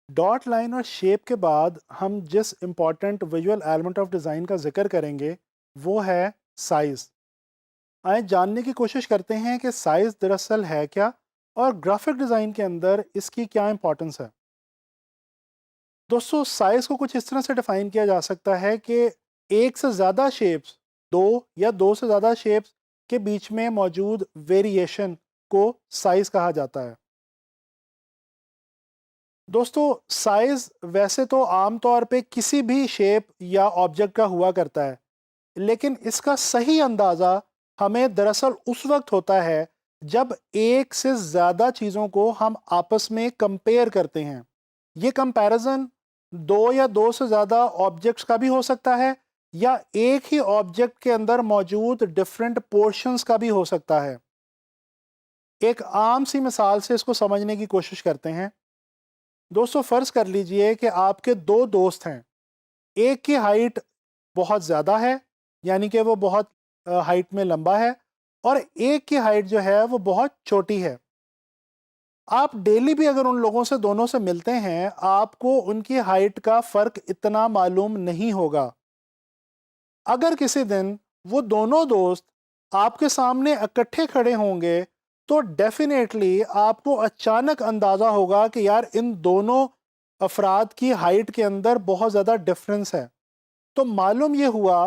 Dot line और shape के बाद हम जिस important visual element of design का जिक्र करेंगे वो है साइज़। आइए जानने की कोशिश करते हैं कि साइज़ दरअसल है क्या और ग्राफिक डिज़ाइन के अंदर इसकी क्या इंपॉर्टेंस है। दोस्तों, साइज़ को कुछ इस तरह से डिफ़ाइन किया जा सकता है कि एक से ज़्यादा शेप्स, दो या दो से ज़्यादा शेप्स के बीच में मौजूद वेरिएशन को साइज़ कहा जाता है। दोस्तों, साइज़ वैसे तो आम तौर पे किसी भी शेप या ऑब्जेक्ट का हुआ करता है, लेकिन इसका सही अंदाज़ा हमें दरअसल उस वक्त होता है जब एक से ज़्यादा चीज़ों को हम आपस में कंपेयर करते हैं। ये कंपैरिजन दो या दो से ज़्यादा ऑब्जेक्ट्स का भी हो सकता है या एक ही ऑब्जेक्ट के अंदर मौजूद डिफरेंट पोर्शंस का भी हो सकता है। एक आम सी मिसाल से इसको समझने की कोशिश करते हैं। दोस्तों, फ़र्ज़ कर लीजिए कि आपके दो दोस्त हैं। एक की हाइट बहुत ज़्यादा है, यानी कि वो बहुत हाइट में लंबा है, और एक की हाइट जो है वो बहुत छोटी है। आप डेली भी अगर उन लोगों से दोनों से मिलते हैं, आपको उनकी हाइट का फ़र्क इतना मालूम नहीं होगा। अगर किसी दिन वो दोनों दोस्त आपके सामने इकट्ठे खड़े होंगे, तो डेफिनेटली आपको अचानक अंदाज़ा होगा कि यार इन दोनों अफराद की हाइट के अंदर बहुत ज़्यादा डिफरेंस है। तो मालूम ये हुआ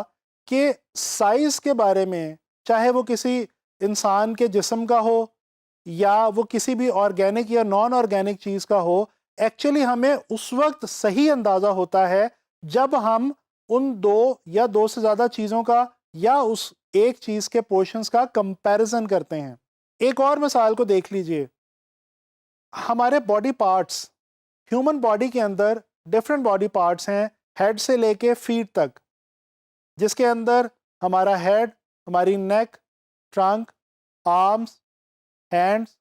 कि साइज़ के बारे में, चाहे वो किसी इंसान के जिस्म का हो या वो किसी भी ऑर्गेनिक या नॉन ऑर्गेनिक चीज़ का हो, एक्चुअली हमें उस वक्त सही अंदाज़ा होता है जब हम उन दो या दो से ज़्यादा चीज़ों का या उस एक चीज़ के पोर्शंस का कंपैरिजन करते हैं। एक और मिसाल को देख लीजिए। हमारे बॉडी पार्ट्स, ह्यूमन बॉडी के अंदर डिफरेंट बॉडी पार्ट्स हैं, हेड से लेके फीट तक, जिसके अंदर हमारा हेड, हमारी नेक, ट्रंक, आर्म्स, हैंड्स,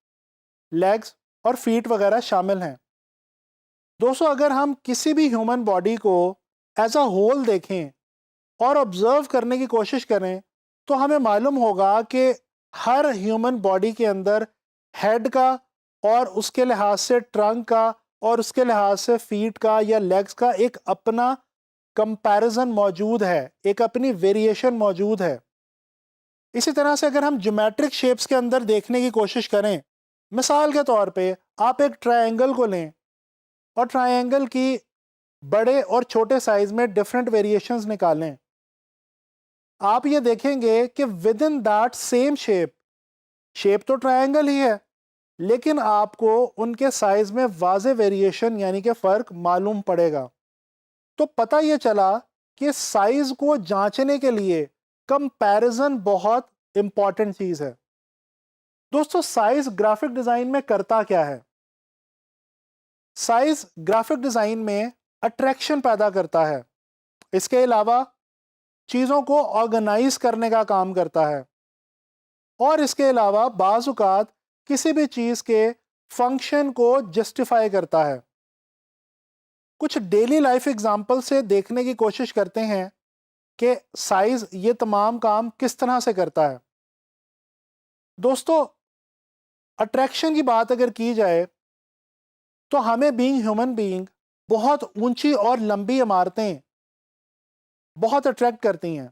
लेग्स और फीट वगैरह शामिल हैं। दोस्तों, अगर हम किसी भी ह्यूमन बॉडी को एज अ होल देखें और ऑब्जर्व करने की कोशिश करें, तो हमें मालूम होगा कि हर ह्यूमन बॉडी के अंदर हेड का और उसके लिहाज से ट्रंक का और उसके लिहाज से फीट का या लेग्स का एक अपना कंपैरिजन मौजूद है, एक अपनी वेरिएशन मौजूद है। इसी तरह से अगर हम ज्योमेट्रिक शेप्स के अंदर देखने की कोशिश करें, मिसाल के तौर पे आप एक ट्रायंगल को लें और ट्रायंगल की बड़े और छोटे साइज में डिफरेंट वेरिएशंस निकालें, आप ये देखेंगे कि with in that same shape, shape तो ट्रायंगल ही है, लेकिन आपको उनके साइज में वाज़े वेरिएशन यानी कि फ़र्क मालूम पड़ेगा। तो पता ये चला कि साइज को जांचने के लिए कंपैरिजन बहुत इंपॉर्टेंट चीज़ है। दोस्तों, साइज ग्राफिक डिज़ाइन में करता क्या है? साइज ग्राफिक डिज़ाइन में अट्रैक्शन पैदा करता है। इसके अलावा चीज़ों को ऑर्गेनाइज करने का काम करता है, और इसके अलावा बाज़ औक़ात किसी भी चीज़ के फंक्शन को जस्टिफाई करता है। कुछ डेली लाइफ एग्जाम्पल से देखने की कोशिश करते हैं कि साइज ये तमाम काम किस तरह से करता है। दोस्तों, अट्रैक्शन की बात अगर की जाए, तो हमें बीइंग ह्यूमन बीइंग बहुत ऊंची और लंबी इमारतें बहुत अट्रैक्ट करती हैं।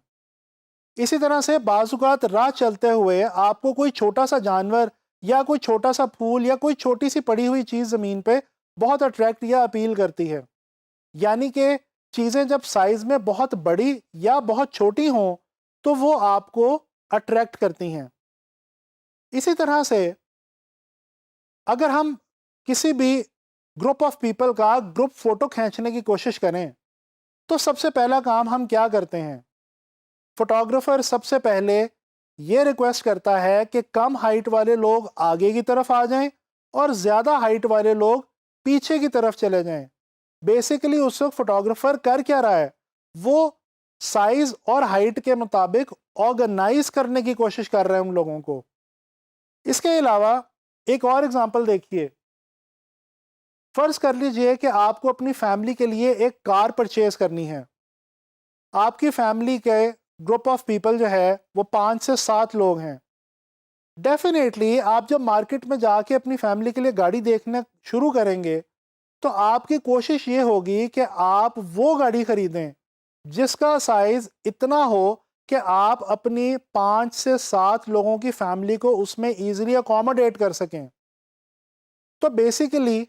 इसी तरह से बाज़-औक़ात राह चलते हुए आपको कोई छोटा सा जानवर या कोई छोटा सा फूल या कोई छोटी सी पड़ी हुई चीज़ ज़मीन पे बहुत अट्रैक्ट या अपील करती है। यानी कि चीज़ें जब साइज़ में बहुत बड़ी या बहुत छोटी हों, तो वो आपको अट्रैक्ट करती हैं। इसी तरह से अगर हम किसी भी ग्रुप ऑफ पीपल का ग्रुप फ़ोटो खींचने की कोशिश करें, तो सबसे पहला काम हम क्या करते हैं? फोटोग्राफर सबसे पहले ये रिक्वेस्ट करता है कि कम हाइट वाले लोग आगे की तरफ आ जाएं और ज़्यादा हाइट वाले लोग पीछे की तरफ चले जाएं। बेसिकली उस वक्त फोटोग्राफर कर क्या रहा है? वो साइज और हाइट के मुताबिक ऑर्गेनाइज करने की कोशिश कर रहे हैं उन लोगों को। इसके अलावा एक और एग्जांपल देखिए। फर्ज कर लीजिए कि आपको अपनी फैमिली के लिए एक कार परचेज करनी है। आपकी फैमिली के ग्रुप ऑफ पीपल जो है वो 5 से 7 लोग हैं। डेफिनेटली आप जब मार्केट में जाके अपनी फैमिली के लिए गाड़ी देखना शुरू करेंगे तो आपकी कोशिश ये होगी कि आप वो गाड़ी खरीदें जिसका साइज इतना हो कि आप अपनी 5 से 7 लोगों की फैमिली को उसमें इजीली अकोमोडेट कर सकें। तो बेसिकली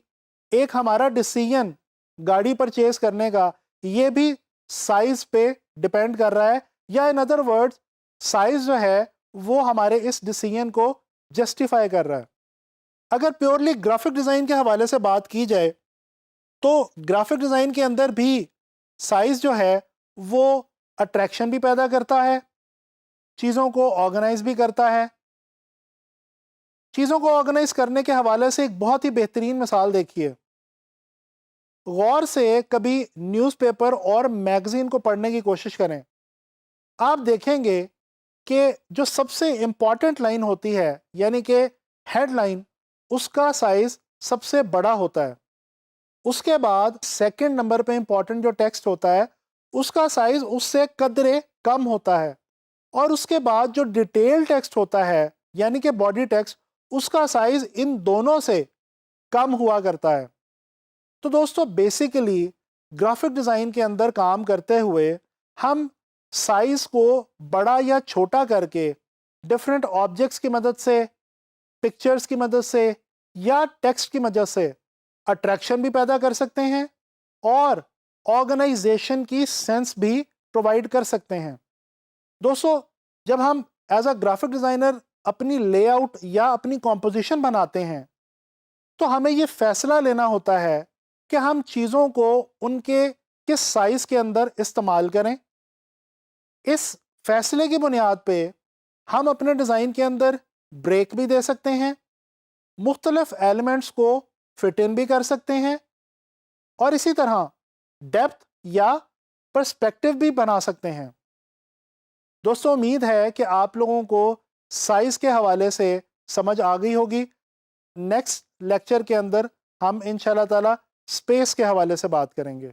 एक हमारा डिसीजन गाड़ी परचेज करने का ये भी साइज पे डिपेंड कर रहा है, या इन अदर वर्ड्स साइज जो है वो हमारे इस डिसीजन को जस्टिफाई कर रहा है। अगर प्योरली ग्राफिक डिज़ाइन के हवाले से बात की जाए तो ग्राफिक डिज़ाइन के अंदर भी साइज जो है वो अट्रैक्शन भी पैदा करता है, चीज़ों को ऑर्गेनाइज भी करता है। चीज़ों को ऑर्गेनाइज करने के हवाले से एक बहुत ही बेहतरीन मिसाल देखिए। गौर से कभी न्यूज़पेपर और मैगज़ीन को पढ़ने की कोशिश करें। आप देखेंगे कि जो सबसे इम्पॉर्टेंट लाइन होती है यानी कि हेडलाइन, उसका साइज सबसे बड़ा होता है। उसके बाद सेकंड नंबर पे इम्पॉर्टेंट जो टेक्स्ट होता है उसका साइज उससे कदरे कम होता है, और उसके बाद जो डिटेल टेक्स्ट होता है यानी कि बॉडी टेक्स्ट, उसका साइज इन दोनों से कम हुआ करता है। तो दोस्तों बेसिकली ग्राफिक डिज़ाइन के अंदर काम करते हुए हम साइज को बड़ा या छोटा करके डिफरेंट ऑब्जेक्ट्स की मदद से, पिक्चर्स की मदद से या टेक्स्ट की मदद से अट्रैक्शन भी पैदा कर सकते हैं और ऑर्गेनाइजेशन की सेंस भी प्रोवाइड कर सकते हैं। दोस्तों जब हम एज अ ग्राफिक डिज़ाइनर अपनी लेआउट या अपनी कॉम्पोजिशन बनाते हैं तो हमें ये फैसला लेना होता है कि हम चीज़ों को उनके किस साइज़ के अंदर इस्तेमाल करें। इस फैसले की बुनियाद पे हम अपने डिज़ाइन के अंदर ब्रेक भी दे सकते हैं, मुख्तलिफ एलिमेंट्स को फिट इन भी कर सकते हैं और इसी तरह डेप्थ या पर्सपेक्टिव भी बना सकते हैं। दोस्तों उम्मीद है कि आप लोगों को साइज़ के हवाले से समझ आ गई होगी। नेक्स्ट लेक्चर के अंदर हम इंशाल्लाह ताला स्पेस के हवाले से बात करेंगे।